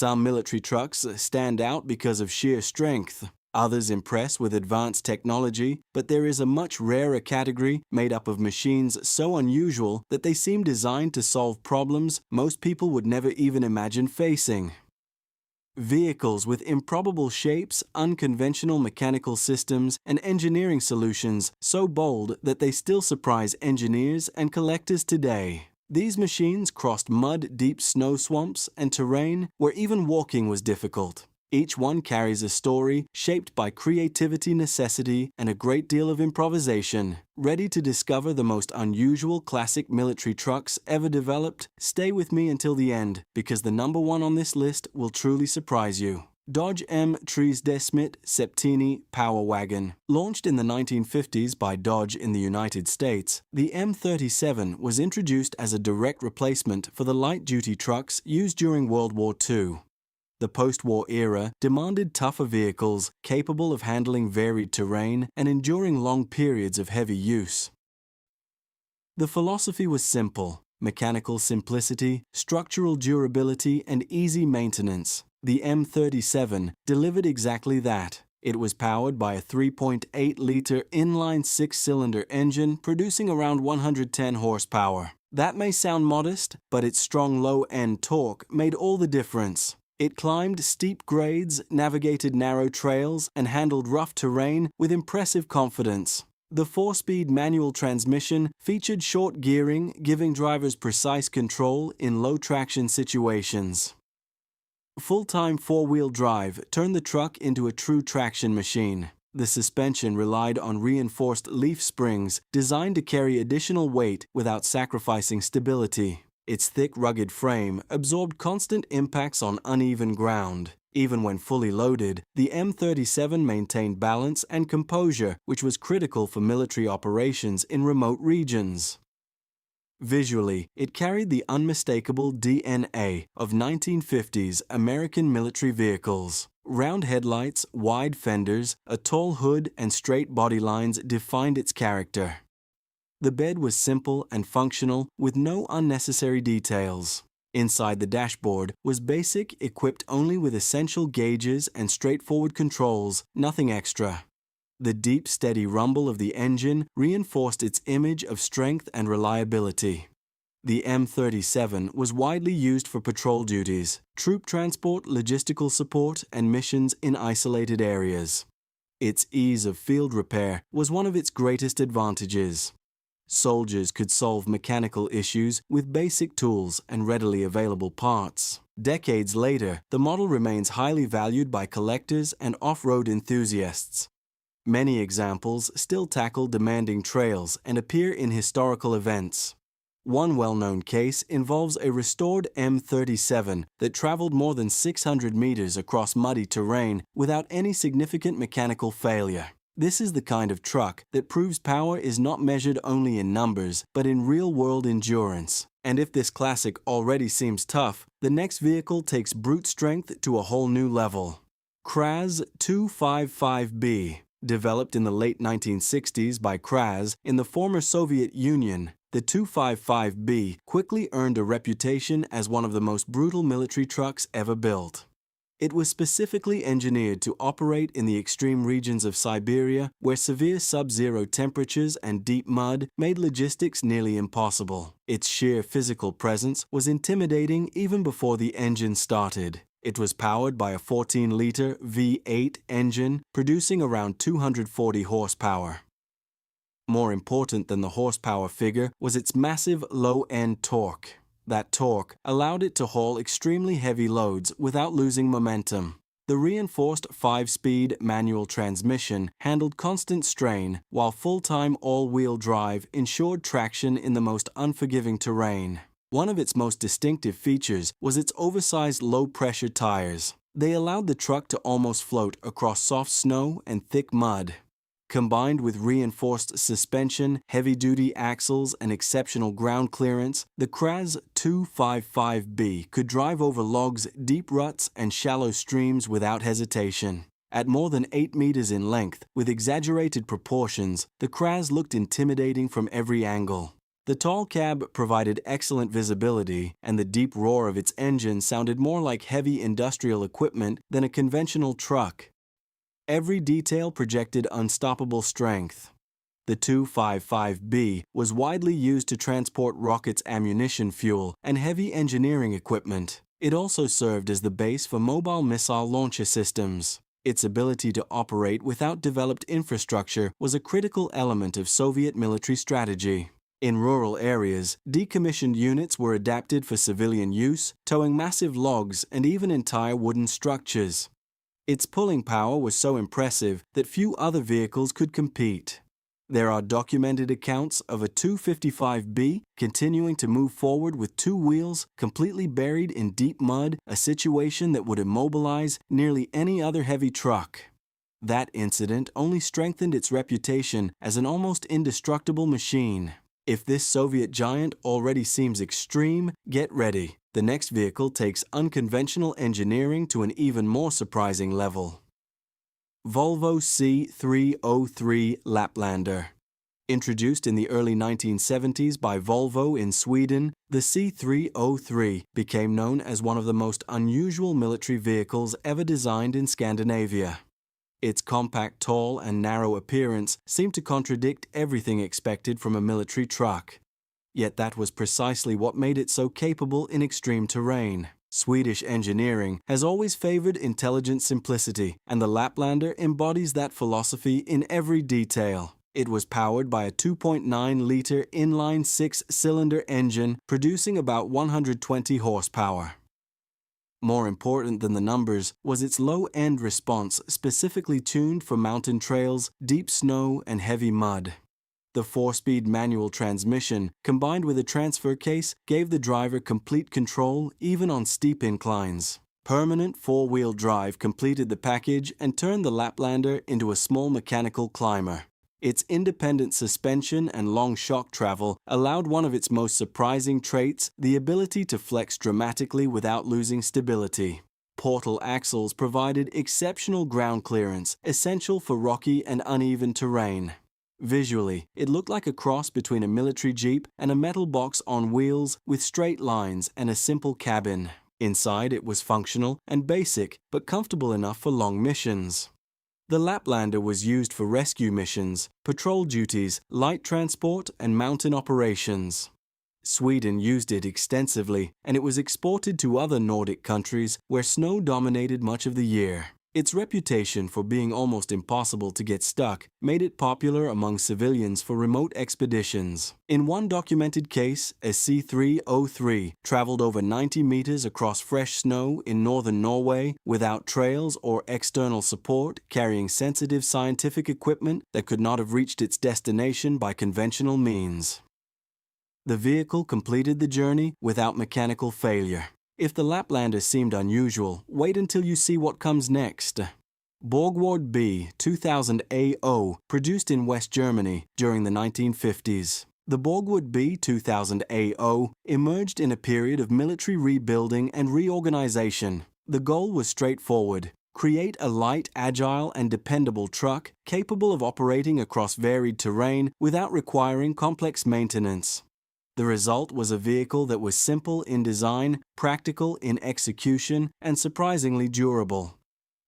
Some military trucks stand out because of sheer strength. Others impress with advanced technology, but there is a much rarer category made up of machines so unusual that they seem designed to solve problems most people would never even imagine facing. Vehicles with improbable shapes, unconventional mechanical systems, and engineering solutions so bold that they still surprise engineers and collectors today. These machines crossed mud-deep snow swamps and terrain where even walking was difficult. Each one carries a story shaped by creativity, necessity, and a great deal of improvisation. Ready to discover the most unusual classic military trucks ever developed? Stay with me until the end, because the number one on this list will truly surprise you. Dodge M3 Septini Power Wagon. Launched in the 1950s by Dodge in the United States, the M37 was introduced as a direct replacement for the light-duty trucks used during World War II. The post-war era demanded tougher vehicles capable of handling varied terrain and enduring long periods of heavy use. The philosophy was simple: mechanical simplicity, structural durability, and easy maintenance. The M37 delivered exactly that. It was powered by a 3.8-liter inline six-cylinder engine producing around 110 horsepower. That may sound modest, but its strong low-end torque made all the difference. It climbed steep grades, navigated narrow trails, and handled rough terrain with impressive confidence. The 4-speed manual transmission featured short gearing, giving drivers precise control in low-traction situations. Full-time four-wheel drive turned the truck into a true traction machine. The suspension relied on reinforced leaf springs designed to carry additional weight without sacrificing stability. Its thick, rugged frame absorbed constant impacts on uneven ground. Even when fully loaded, the M37 maintained balance and composure, which was critical for military operations in remote regions. Visually, it carried the unmistakable DNA of 1950s American military vehicles. Round headlights, wide fenders, a tall hood, and straight body lines defined its character. The bed was simple and functional, with no unnecessary details. Inside the dashboard was basic, equipped only with essential gauges and straightforward controls, nothing extra. The deep, steady rumble of the engine reinforced its image of strength and reliability. The M37 was widely used for patrol duties, troop transport, logistical support, and missions in isolated areas. Its ease of field repair was one of its greatest advantages. Soldiers could solve mechanical issues with basic tools and readily available parts. Decades later, the model remains highly valued by collectors and off-road enthusiasts. Many examples still tackle demanding trails and appear in historical events. One well-known case involves a restored M37 that traveled more than 600 meters across muddy terrain without any significant mechanical failure. This is the kind of truck that proves power is not measured only in numbers, but in real-world endurance. And if this classic already seems tough, the next vehicle takes brute strength to a whole new level. Kraz 255B. Developed in the late 1960s by Kraz in the former Soviet Union, the 255B quickly earned a reputation as one of the most brutal military trucks ever built. It was specifically engineered to operate in the extreme regions of Siberia, where severe sub-zero temperatures and deep mud made logistics nearly impossible. Its sheer physical presence was intimidating even before the engine started. It was powered by a 14-liter V8 engine, producing around 240 horsepower. More important than the horsepower figure was its massive low-end torque. That torque allowed it to haul extremely heavy loads without losing momentum. The reinforced 5-speed manual transmission handled constant strain, while full-time all-wheel drive ensured traction in the most unforgiving terrain. One of its most distinctive features was its oversized low-pressure tires. They allowed the truck to almost float across soft snow and thick mud. Combined with reinforced suspension, heavy-duty axles, and exceptional ground clearance, the Kraz 255B could drive over logs, deep ruts, and shallow streams without hesitation. At more than 8 meters in length, with exaggerated proportions, the Kraz looked intimidating from every angle. The tall cab provided excellent visibility, and the deep roar of its engine sounded more like heavy industrial equipment than a conventional truck. Every detail projected unstoppable strength. The 255B was widely used to transport rockets' ammunition fuel and heavy engineering equipment. It also served as the base for mobile missile launcher systems. Its ability to operate without developed infrastructure was a critical element of Soviet military strategy. In rural areas, decommissioned units were adapted for civilian use, towing massive logs and even entire wooden structures. Its pulling power was so impressive that few other vehicles could compete. There are documented accounts of a 255B continuing to move forward with two wheels completely buried in deep mud, a situation that would immobilize nearly any other heavy truck. That incident only strengthened its reputation as an almost indestructible machine. If this Soviet giant already seems extreme, get ready. The next vehicle takes unconventional engineering to an even more surprising level. Volvo C303 Laplander. Introduced in the early 1970s by Volvo in Sweden, the C303 became known as one of the most unusual military vehicles ever designed in Scandinavia. Its compact, tall, and narrow appearance seemed to contradict everything expected from a military truck. Yet that was precisely what made it so capable in extreme terrain. Swedish engineering has always favored intelligent simplicity, and the Laplander embodies that philosophy in every detail. It was powered by a 2.9-liter inline six-cylinder engine producing about 120 horsepower. More important than the numbers was its low-end response specifically tuned for mountain trails, deep snow, and heavy mud. The 4-speed manual transmission, combined with a transfer case, gave the driver complete control even on steep inclines. Permanent 4-wheel drive completed the package and turned the Laplander into a small mechanical climber. Its independent suspension and long shock travel allowed one of its most surprising traits, the ability to flex dramatically without losing stability. Portal axles provided exceptional ground clearance, essential for rocky and uneven terrain. Visually, it looked like a cross between a military jeep and a metal box on wheels with straight lines and a simple cabin. Inside, it was functional and basic, but comfortable enough for long missions. The Laplander was used for rescue missions, patrol duties, light transport, and mountain operations. Sweden used it extensively, and it was exported to other Nordic countries where snow dominated much of the year. Its reputation for being almost impossible to get stuck made it popular among civilians for remote expeditions. In one documented case, a C303 traveled over 90 meters across fresh snow in northern Norway without trails or external support, carrying sensitive scientific equipment that could not have reached its destination by conventional means. The vehicle completed the journey without mechanical failure. If the Laplander seemed unusual, wait until you see what comes next. Borgward B 2000 AO, produced in West Germany during the 1950s. The Borgward B 2000 AO emerged in a period of military rebuilding and reorganization. The goal was straightforward: create a light, agile, and dependable truck capable of operating across varied terrain without requiring complex maintenance. The result was a vehicle that was simple in design, practical in execution, and surprisingly durable.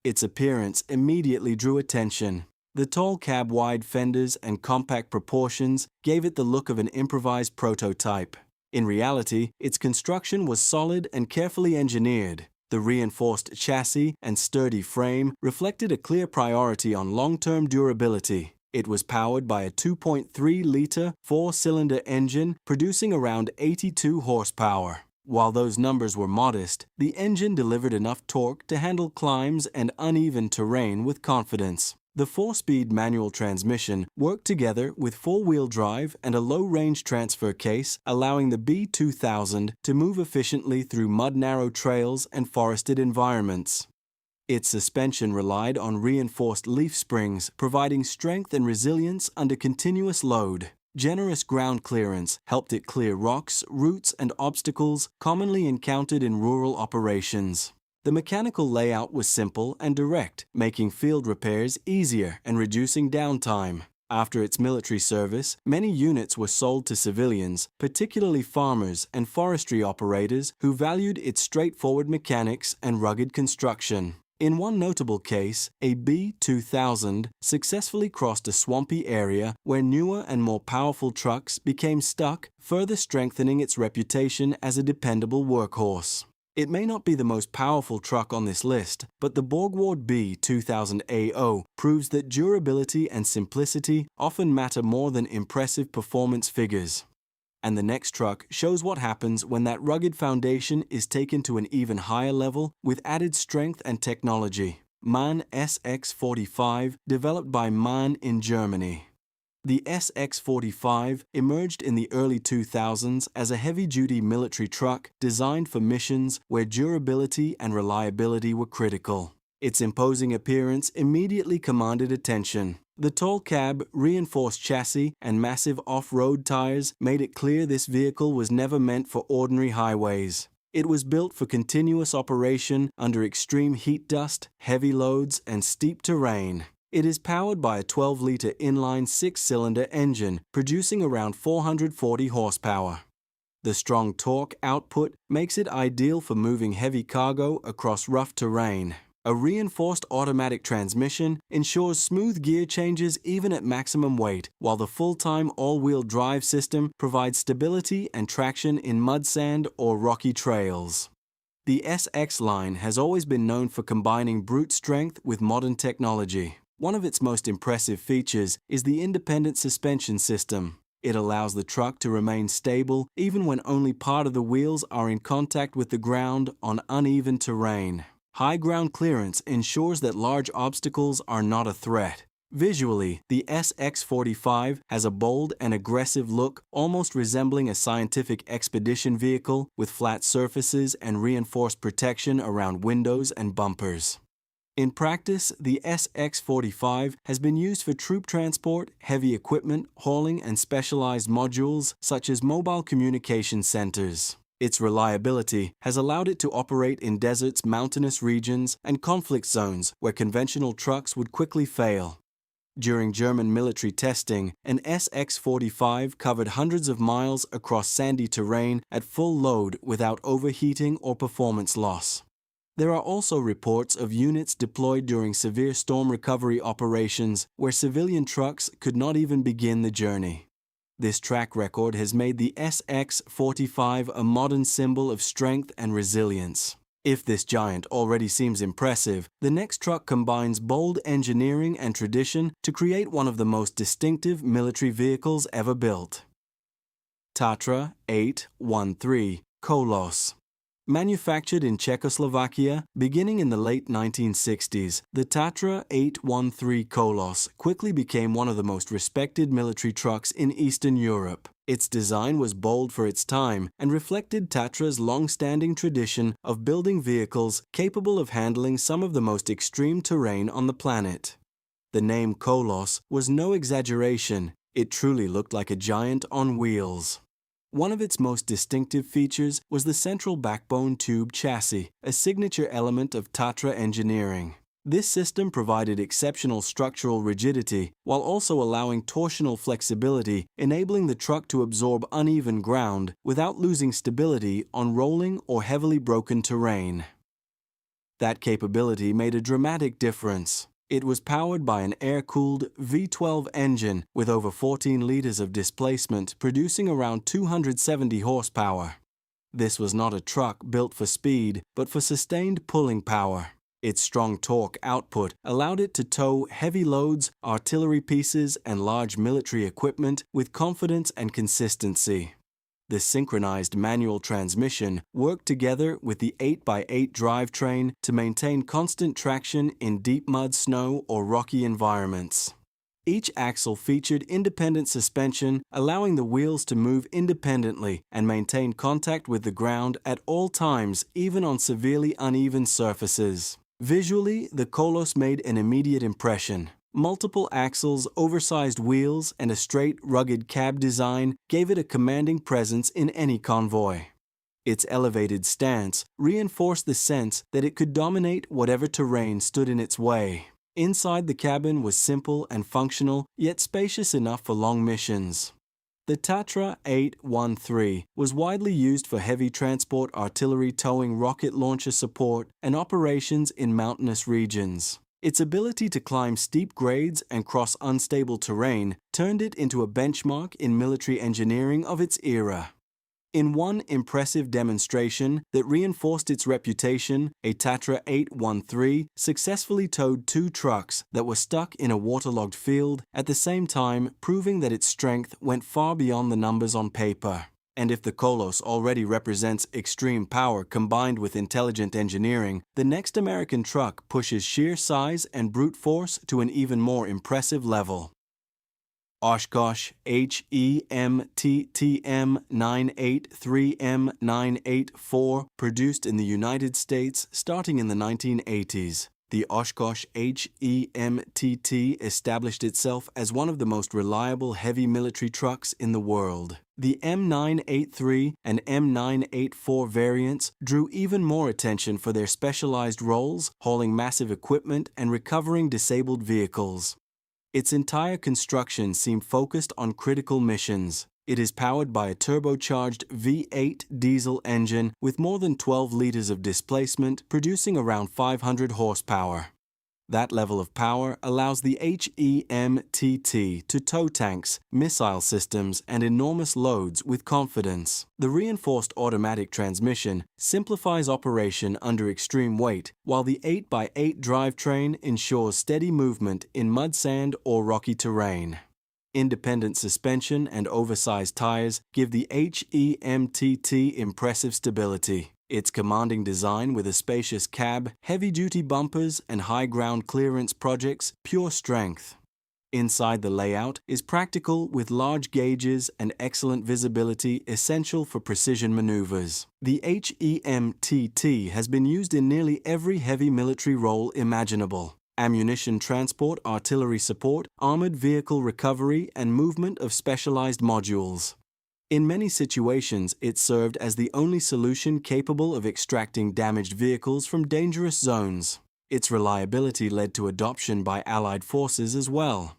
Its appearance immediately drew attention. The tall cab, wide fenders, and compact proportions gave it the look of an improvised prototype. In reality, its construction was solid and carefully engineered. The reinforced chassis and sturdy frame reflected a clear priority on long-term durability. It was powered by a 2.3-liter, 4-cylinder engine producing around 82 horsepower. While those numbers were modest, the engine delivered enough torque to handle climbs and uneven terrain with confidence. The 4-speed manual transmission worked together with 4-wheel drive and a low-range transfer case, allowing the B2000 to move efficiently through mud-narrow trails and forested environments. Its suspension relied on reinforced leaf springs, providing strength and resilience under continuous load. Generous ground clearance helped it clear rocks, roots, and obstacles commonly encountered in rural operations. The mechanical layout was simple and direct, making field repairs easier and reducing downtime. After its military service, many units were sold to civilians, particularly farmers and forestry operators who valued its straightforward mechanics and rugged construction. In one notable case, a B-2000 successfully crossed a swampy area where newer and more powerful trucks became stuck, further strengthening its reputation as a dependable workhorse. It may not be the most powerful truck on this list, but the Borgward B2000AO proves that durability and simplicity often matter more than impressive performance figures. And the next truck shows what happens when that rugged foundation is taken to an even higher level with added strength and technology. MAN SX45, developed by MAN in Germany. The SX45 emerged in the early 2000s as a heavy-duty military truck designed for missions where durability and reliability were critical. Its imposing appearance immediately commanded attention. The tall cab, reinforced chassis, and massive off-road tires made it clear this vehicle was never meant for ordinary highways. It was built for continuous operation under extreme heat dust, heavy loads, and steep terrain. It is powered by a 12-liter inline six-cylinder engine, producing around 440 horsepower. The strong torque output makes it ideal for moving heavy cargo across rough terrain. A reinforced automatic transmission ensures smooth gear changes even at maximum weight, while the full-time all-wheel drive system provides stability and traction in mud, sand, or rocky trails. The SX line has always been known for combining brute strength with modern technology. One of its most impressive features is the independent suspension system. It allows the truck to remain stable even when only part of the wheels are in contact with the ground on uneven terrain. High ground clearance ensures that large obstacles are not a threat. Visually, the SX45 has a bold and aggressive look, almost resembling a scientific expedition vehicle with flat surfaces and reinforced protection around windows and bumpers. In practice, the SX45 has been used for troop transport, heavy equipment, hauling, and specialized modules such as mobile communication centers. Its reliability has allowed it to operate in deserts, mountainous regions, and conflict zones where conventional trucks would quickly fail. During German military testing, an SX45 covered hundreds of miles across sandy terrain at full load without overheating or performance loss. There are also reports of units deployed during severe storm recovery operations where civilian trucks could not even begin the journey. This track record has made the SX45 a modern symbol of strength and resilience. If this giant already seems impressive, the next truck combines bold engineering and tradition to create one of the most distinctive military vehicles ever built. Tatra 813 Kolos. Manufactured in Czechoslovakia, beginning in the late 1960s, the Tatra 813 Kolos quickly became one of the most respected military trucks in Eastern Europe. Its design was bold for its time and reflected Tatra's long-standing tradition of building vehicles capable of handling some of the most extreme terrain on the planet. The name Kolos was no exaggeration. It truly looked like a giant on wheels. One of its most distinctive features was the central backbone tube chassis, a signature element of Tatra engineering. This system provided exceptional structural rigidity while also allowing torsional flexibility, enabling the truck to absorb uneven ground without losing stability on rolling or heavily broken terrain. That capability made a dramatic difference. It was powered by an air-cooled V12 engine with over 14 liters of displacement, producing around 270 horsepower. This was not a truck built for speed, but for sustained pulling power. Its strong torque output allowed it to tow heavy loads, artillery pieces, and large military equipment with confidence and consistency. The synchronized manual transmission worked together with the 8x8 drivetrain to maintain constant traction in deep mud, snow, or rocky environments. Each axle featured independent suspension, allowing the wheels to move independently and maintain contact with the ground at all times, even on severely uneven surfaces. Visually, the Kolos made an immediate impression. Multiple axles, oversized wheels, and a straight, rugged cab design gave it a commanding presence in any convoy. Its elevated stance reinforced the sense that it could dominate whatever terrain stood in its way. Inside the cabin was simple and functional, yet spacious enough for long missions. The Tatra 813 was widely used for heavy transport artillery towing, rocket launcher support, and operations in mountainous regions. Its ability to climb steep grades and cross unstable terrain turned it into a benchmark in military engineering of its era. In one impressive demonstration that reinforced its reputation, a Tatra 813 successfully towed 2 trucks that were stuck in a waterlogged field, at the same time proving that its strength went far beyond the numbers on paper. And if the Kolos already represents extreme power combined with intelligent engineering, the next American truck pushes sheer size and brute force to an even more impressive level. Oshkosh HEMTTM 983M984, produced in the United States starting in the 1980s. The Oshkosh HEMTT established itself as one of the most reliable heavy military trucks in the world. The M983 and M984 variants drew even more attention for their specialized roles, hauling massive equipment and recovering disabled vehicles. Its entire construction seemed focused on critical missions. It is powered by a turbocharged V8 diesel engine with more than 12 liters of displacement, producing around 500 horsepower. That level of power allows the HEMTT to tow tanks, missile systems, and enormous loads with confidence. The reinforced automatic transmission simplifies operation under extreme weight, while the 8x8 drivetrain ensures steady movement in mud, sand, or rocky terrain. Independent suspension and oversized tires give the HEMTT impressive stability. Its commanding design with a spacious cab, heavy-duty bumpers, and high ground clearance projects pure strength. Inside, the layout is practical with large gauges and excellent visibility essential for precision maneuvers. The HEMTT has been used in nearly every heavy military role imaginable: ammunition transport, artillery support, armored vehicle recovery, and movement of specialized modules. In many situations, it served as the only solution capable of extracting damaged vehicles from dangerous zones. Its reliability led to adoption by Allied forces as well.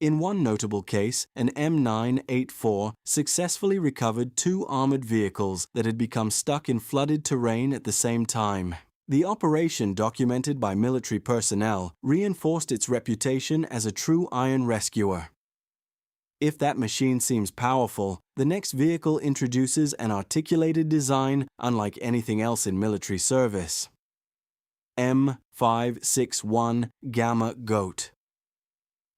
In one notable case, an M984 successfully recovered 2 armored vehicles that had become stuck in flooded terrain at the same time. The operation, documented by military personnel, reinforced its reputation as a true iron rescuer. If that machine seems powerful, the next vehicle introduces an articulated design unlike anything else in military service. M561 Gamma Goat.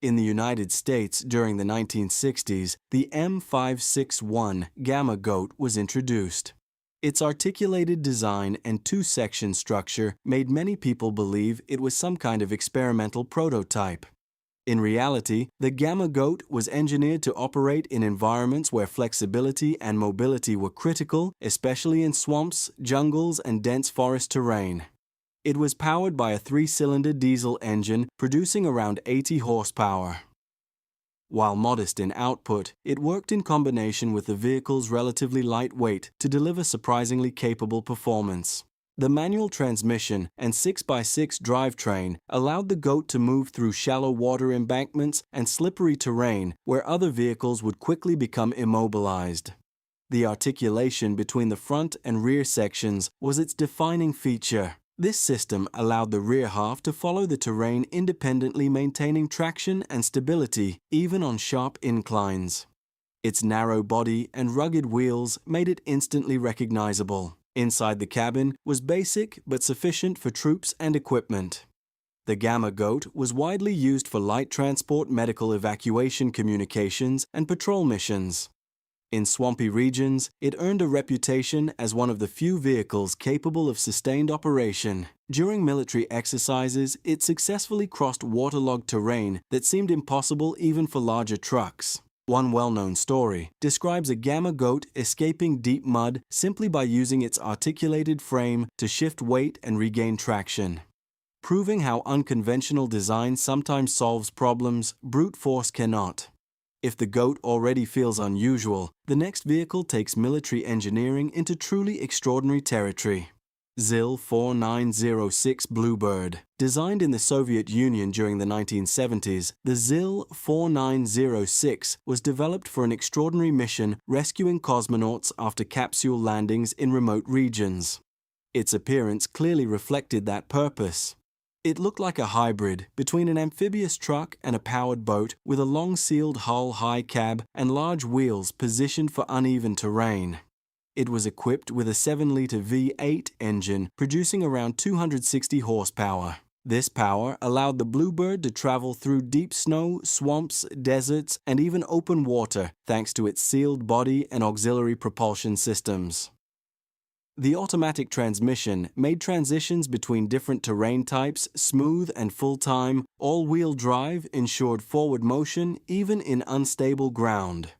In the United States during the 1960s, the M561 Gamma Goat was introduced. Its articulated design and 2-section structure made many people believe it was some kind of experimental prototype. In reality, the Gamma Goat was engineered to operate in environments where flexibility and mobility were critical, especially in swamps, jungles, and dense forest terrain. It was powered by a 3-cylinder diesel engine producing around 80 horsepower. While modest in output, it worked in combination with the vehicle's relatively light weight to deliver surprisingly capable performance. The manual transmission and 6x6 drivetrain allowed the Goat to move through shallow water embankments and slippery terrain where other vehicles would quickly become immobilized. The articulation between the front and rear sections was its defining feature. This system allowed the rear half to follow the terrain independently, maintaining traction and stability even on sharp inclines. Its narrow body and rugged wheels made it instantly recognizable. Inside the cabin was basic but sufficient for troops and equipment. The Gamma Goat was widely used for light transport, medical evacuation communications, and patrol missions. In swampy regions, it earned a reputation as one of the few vehicles capable of sustained operation. During military exercises, it successfully crossed waterlogged terrain that seemed impossible even for larger trucks. One well-known story describes a Gamma Goat escaping deep mud simply by using its articulated frame to shift weight and regain traction. Proving how unconventional design sometimes solves problems brute force cannot. If the Goat already feels unusual, the next vehicle takes military engineering into truly extraordinary territory. ZIL 4906 Bluebird. Designed in the Soviet Union during the 1970s, the ZIL 4906 was developed for an extraordinary mission rescuing cosmonauts after capsule landings in remote regions. Its appearance clearly reflected that purpose. It looked like a hybrid between an amphibious truck and a powered boat with a long-sealed hull, high cab, and large wheels positioned for uneven terrain. It was equipped with a 7-liter V8 engine producing around 260 horsepower. This power allowed the Bluebird to travel through deep snow, swamps, deserts, and even open water thanks to its sealed body and auxiliary propulsion systems. The automatic transmission made transitions between different terrain types smooth and full-time. All-wheel drive ensured forward motion even in unstable ground.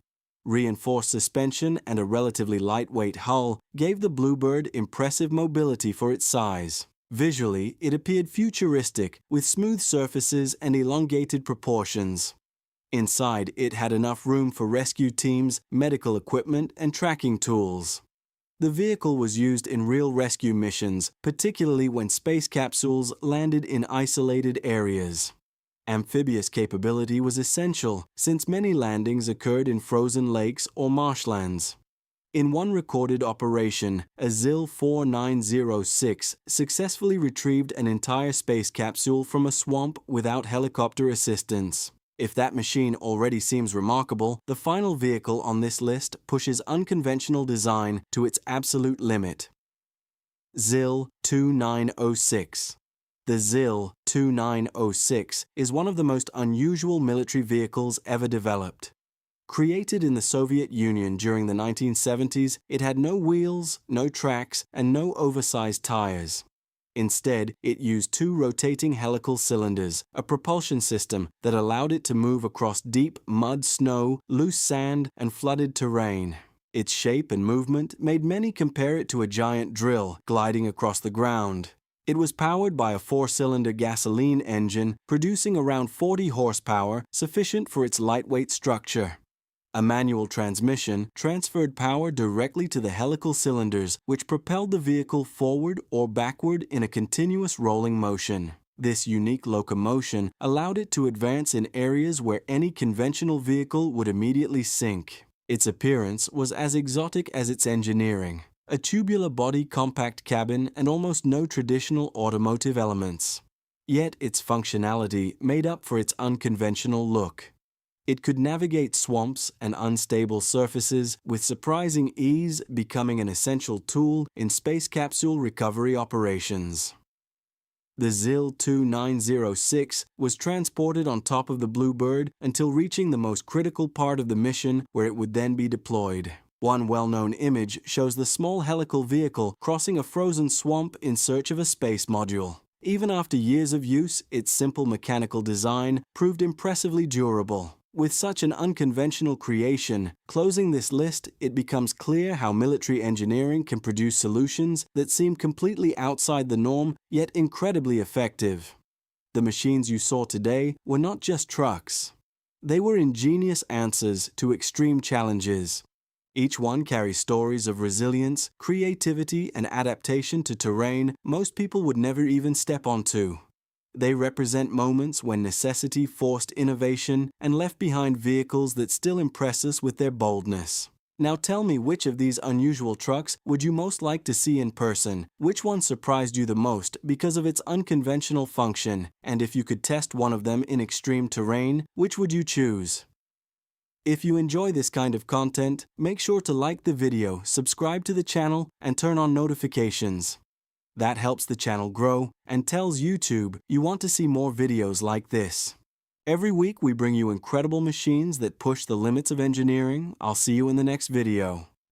Reinforced suspension and a relatively lightweight hull gave the Bluebird impressive mobility for its size. Visually, it appeared futuristic, with smooth surfaces and elongated proportions. Inside, it had enough room for rescue teams, medical equipment, and tracking tools. The vehicle was used in real rescue missions, particularly when space capsules landed in isolated areas. Amphibious capability was essential, since many landings occurred in frozen lakes or marshlands. In one recorded operation, a ZIL 4906 successfully retrieved an entire space capsule from a swamp without helicopter assistance. If that machine already seems remarkable, the final vehicle on this list pushes unconventional design to its absolute limit. ZIL 2906. The ZIL 2906 is one of the most unusual military vehicles ever developed. Created in the Soviet Union during the 1970s, it had no wheels, no tracks, and no oversized tires. Instead, it used 2 rotating helical cylinders, a propulsion system that allowed it to move across deep mud, snow, loose sand, and flooded terrain. Its shape and movement made many compare it to a giant drill gliding across the ground. It was powered by a 4-cylinder gasoline engine producing around 40 horsepower, sufficient for its lightweight structure. A manual transmission transferred power directly to the helical cylinders, which propelled the vehicle forward or backward in a continuous rolling motion. This unique locomotion allowed it to advance in areas where any conventional vehicle would immediately sink. Its appearance was as exotic as its engineering. A tubular body, compact cabin, and almost no traditional automotive elements. Yet its functionality made up for its unconventional look. It could navigate swamps and unstable surfaces with surprising ease, becoming an essential tool in space capsule recovery operations. The ZIL 2906 was transported on top of the Bluebird until reaching the most critical part of the mission, where it would then be deployed. One well-known image shows the small helical vehicle crossing a frozen swamp in search of a space module. Even after years of use, its simple mechanical design proved impressively durable. With such an unconventional creation, closing this list, it becomes clear how military engineering can produce solutions that seem completely outside the norm, yet incredibly effective. The machines you saw today were not just trucks. They were ingenious answers to extreme challenges. Each one carries stories of resilience, creativity, and adaptation to terrain most people would never even step onto. They represent moments when necessity forced innovation and left behind vehicles that still impress us with their boldness. Now tell me, which of these unusual trucks would you most like to see in person? Which one surprised you the most because of its unconventional function? And if you could test one of them in extreme terrain, which would you choose? If you enjoy this kind of content, make sure to like the video, subscribe to the channel, and turn on notifications. That helps the channel grow and tells YouTube you want to see more videos like this. Every week we bring you incredible machines that push the limits of engineering. I'll see you in the next video.